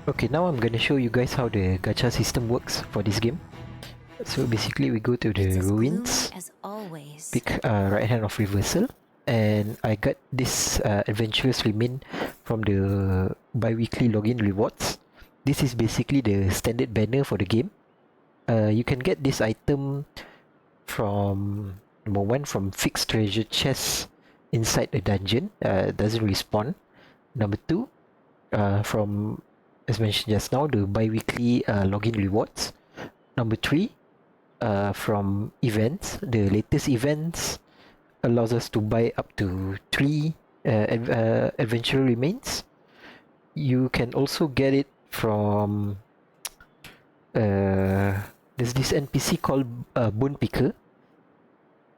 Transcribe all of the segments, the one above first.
Okay, now I'm gonna show you guys how the gacha system works for this game. So basically we go to the It's as ruins, gloomy as always. pick right hand of reversal, and I got this adventurous remain from the bi-weekly login rewards. This is basically the standard banner for the game. You can get this item from number one, from fixed treasure chests inside the dungeon. Doesn't respawn. Number two, from, as mentioned just now, the bi-weekly login rewards. Number three, from events. The latest events allows us to buy up to 3 adventure remains. You can also get it from there's this NPC called Bone Picker.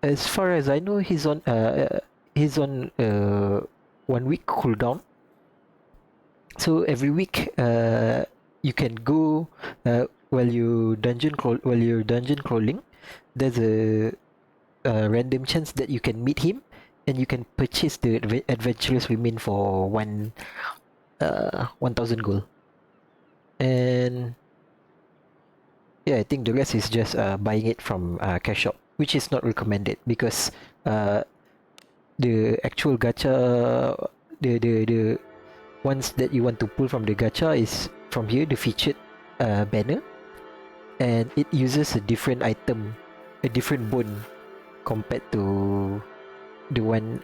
As far as I know, he's on 1 week cooldown. So every week, you can go while you're dungeon crawling. There's a random chance that you can meet him, and you can purchase the adventurous remain for 1,000 gold. And yeah, I think the rest is just buying it from cash shop, which is not recommended because the actual gacha, the ones that you want to pull from the gacha is from here, the featured banner, and it uses a different item, a different bone compared to the one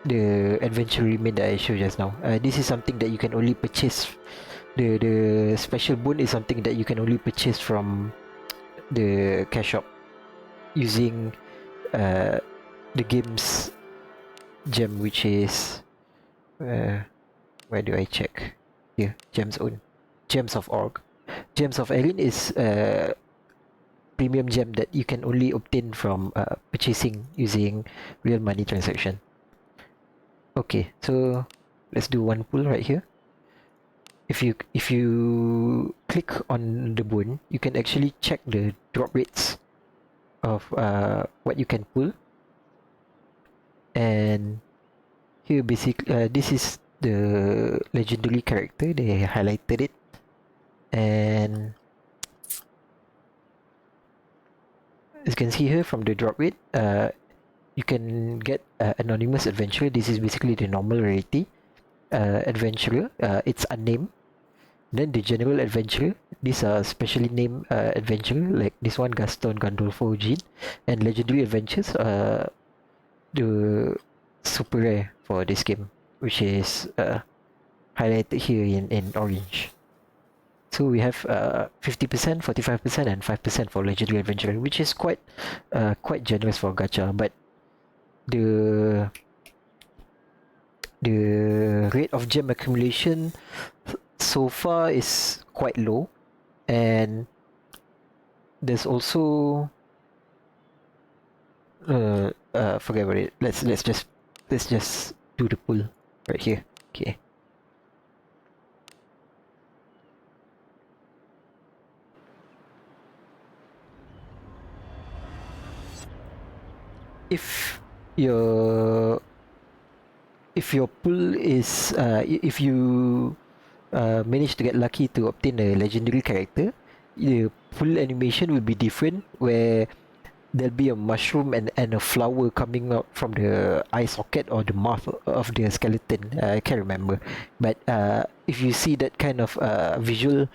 the adventure remain that I showed just now. This is something that you can only purchase. The special bone is something that you can only purchase from the cash shop using the game's gem, which is where do I check? Here, gems own. Gems of Org. Gems of Erin is a premium gem that you can only obtain from purchasing using real money transaction. Okay, so let's do one pull right here. If you click on the bone, you can actually check the drop rates of what you can pull. And here basically this is the legendary character. They highlighted it, and as you can see here from the drop rate, you can get anonymous adventurer. This is basically the normal rarity adventurer. It's unnamed. Then the general adventurer. These are specially named adventurer, like this one, Gaston Gandolfo Jean. And legendary adventures, the super rare for this game, which is highlighted here in orange. So we have 50%, 45%, and 5% for legendary adventurer, which is quite generous for gacha. But the rate of gem accumulation so far is quite low, and there's also forget about it. Let's just do the pull right here. Okay. If your pull is if you manage to get lucky to obtain a legendary character, the pull animation will be different, where there'll be a mushroom and a flower coming out from the eye socket or the mouth of the skeleton. I can't remember, but if you see that kind of visual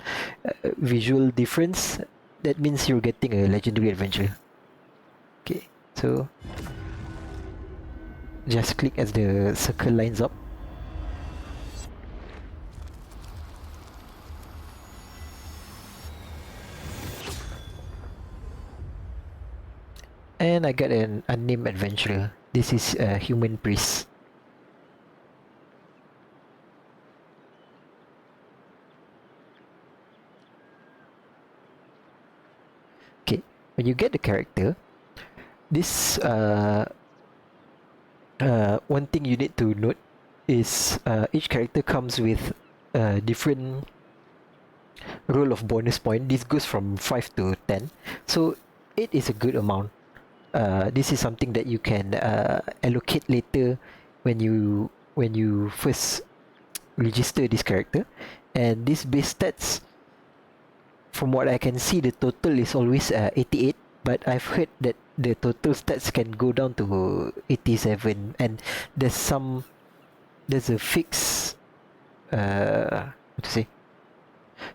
difference, that means you're getting a legendary adventure. Okay, so just click as the circle lines up. And I got an unnamed adventurer. This is a human priest. Okay, when you get the character, this one thing you need to note is each character comes with a different roll of bonus point. This goes from 5 to 10, so 8 is a good amount. This is something that you can allocate later when you first register this character, And this base stats, from what I can see, the total is always 88, but I've heard that the total stats can go down to 87, and there's a fixed what to say,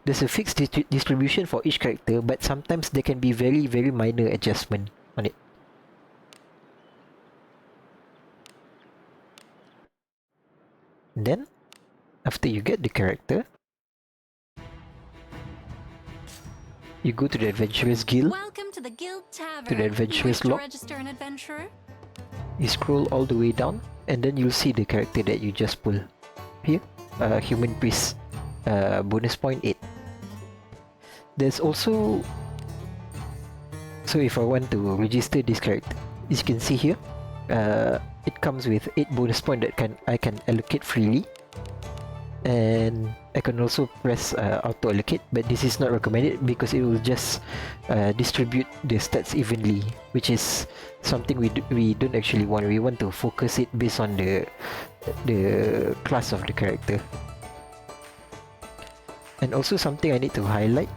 there's a fixed distribution for each character, but sometimes there can be very, very minor adjustment on it. Then, after you get the character, you go to the Adventurers Guild. Welcome to the Guild Tavern. To the Adventurers you log. Register an adventurer? You scroll all the way down, and then you'll see the character that you just pulled. Here, Human Priest, bonus point 8. There's also, so if I want to register this character, as you can see here, it comes with 8 bonus points that I can allocate freely, and I can also press auto allocate, but this is not recommended because it will just distribute the stats evenly, which is something we don't actually want. We want to focus it based on the class of the character. And also something I need to highlight,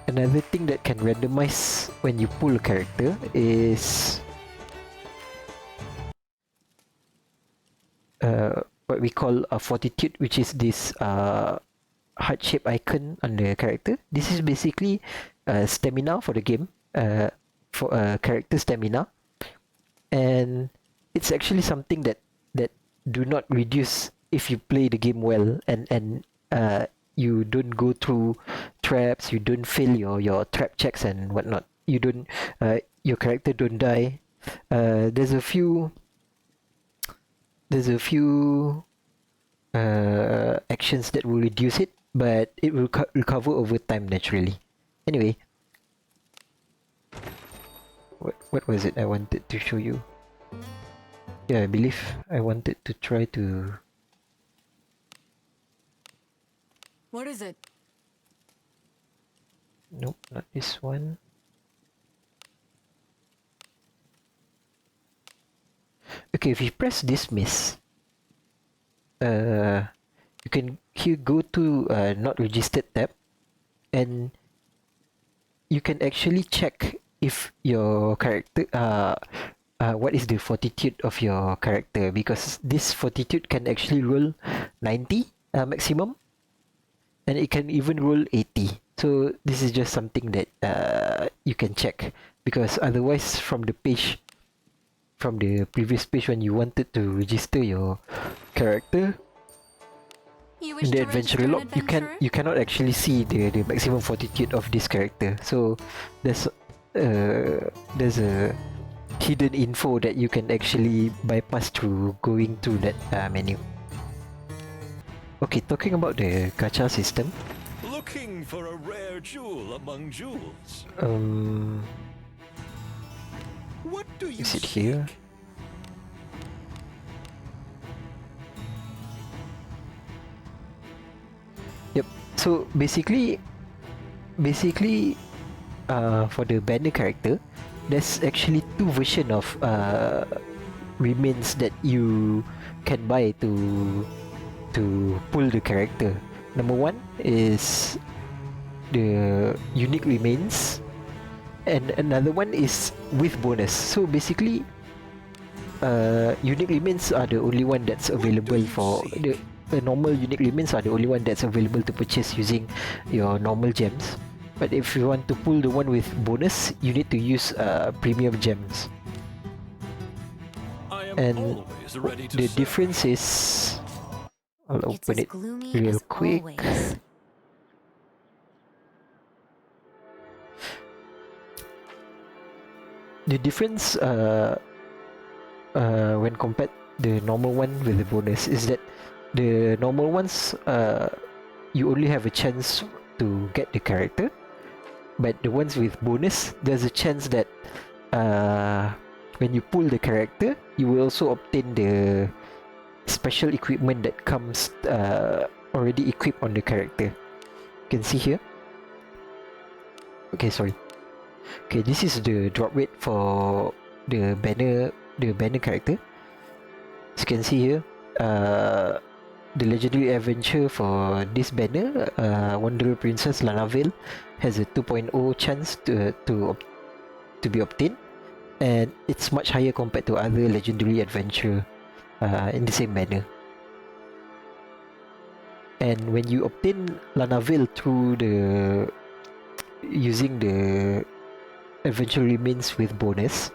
another thing that can randomize when you pull a character is what we call a fortitude, which is this heart-shaped icon on the character. This is basically stamina for the game, for character stamina, and it's actually something that do not reduce if you play the game well, and you don't go through traps, you don't fail your trap checks and whatnot. You don't your character don't die. There's a few actions that will reduce it, but it will recover over time naturally. Anyway, what was it I wanted to show you? Yeah, I believe I wanted to try to... What is it? Nope, not this one. Okay, if you press dismiss, you can here go to not registered tab, and you can actually check if your character what is the fortitude of your character, because this fortitude can actually roll 90 maximum, and it can even roll 80. So this is just something that you can check, because otherwise from the previous page when you wanted to register your character in the adventure log, you cannot actually see the maximum fortitude of this character. So there's a hidden info that you can actually bypass through going through that menu. Okay, talking about the gacha system. Looking for a rare jewel among jewels. What do you Is it here? Yep. So basically, for the banner character, there's actually 2 versions of remains that you can buy to pull the character. Number 1 is the unique remains, and another one is with bonus. So basically, unique remains are the only one that's available for the normal unique remains are the only one that's available to purchase using your normal gems. But if you want to pull the one with bonus, you need to use premium gems. And the difference is, I'll open it real quick. Always. The difference when compared the normal one with the bonus is that the normal ones you only have a chance to get the character, but the ones with bonus, there's a chance that when you pull the character, you will also obtain the special equipment that comes already equipped on the character. You can see here. Okay, sorry. Okay, this is the drop rate for the banner character. As you can see here, the legendary adventure for this banner, Wanderer Princess Lanavel, has a 2.0 chance to be obtained, and it's much higher compared to other legendary adventure in the same banner. And when you obtain Lanavel through using the adventure remains with bonus,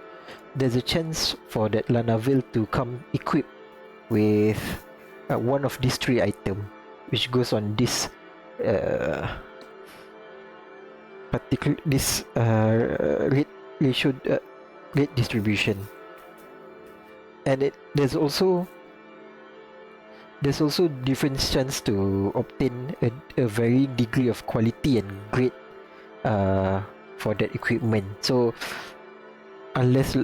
there's a chance for that Lanavel to come equipped with one of these 3 items, which goes on this rate ratio rate distribution. And there's also different chance to obtain a varying degree of quality and grade for that equipment. So unless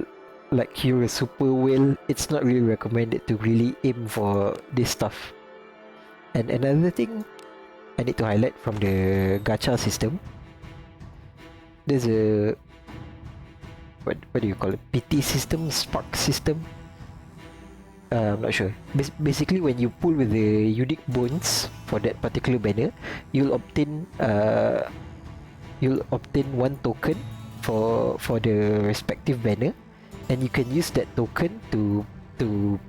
like you're a super whale, it's not really recommended to really aim for this stuff. And another thing I need to highlight from the gacha system, there's a what do you call it? PT system, spark system. I'm not sure. Basically, when you pull with the unique bones for that particular banner, you'll obtain 1 token for the respective banner, and you can use that token to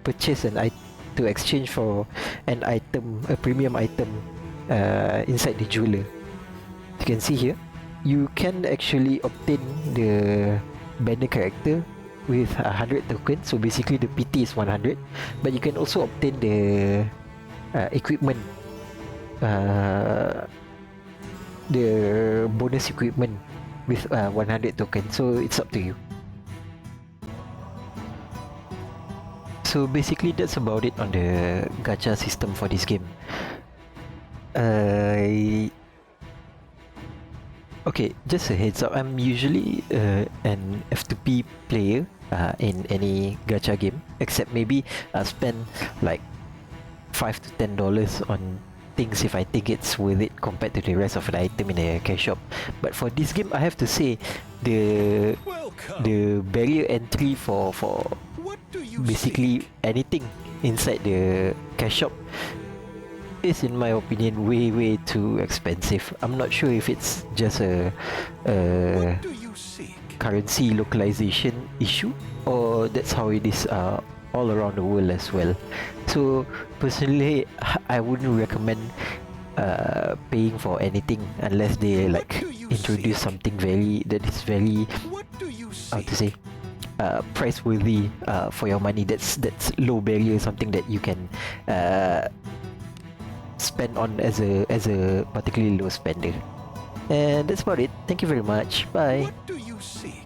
purchase to exchange for an item, a premium item inside the jeweler. You can see here, you can actually obtain the banner character with 100 tokens. So basically the PT is 100, but you can also obtain the equipment, the bonus equipment with 100 tokens. So it's up to you. So basically that's about it on the gacha system for this game. Okay, just a heads up, I'm usually an F2P player in any gacha game, except maybe I'll spend like $5 to $10 on things if I think it's worth it compared to the rest of the item in a cash shop. But for this game, I have to say the barrier entry for basically anything inside the cash shop is, in my opinion, way too expensive. I'm not sure if it's just a currency localization issue, or that's how it is all around the world as well. So personally, I wouldn't recommend paying for anything unless they like introduce something that is very, how to say, price worthy for your money. That's low barrier, something that you can spend on as a particularly low spender. And that's about it. Thank you very much. Bye. What do you seek?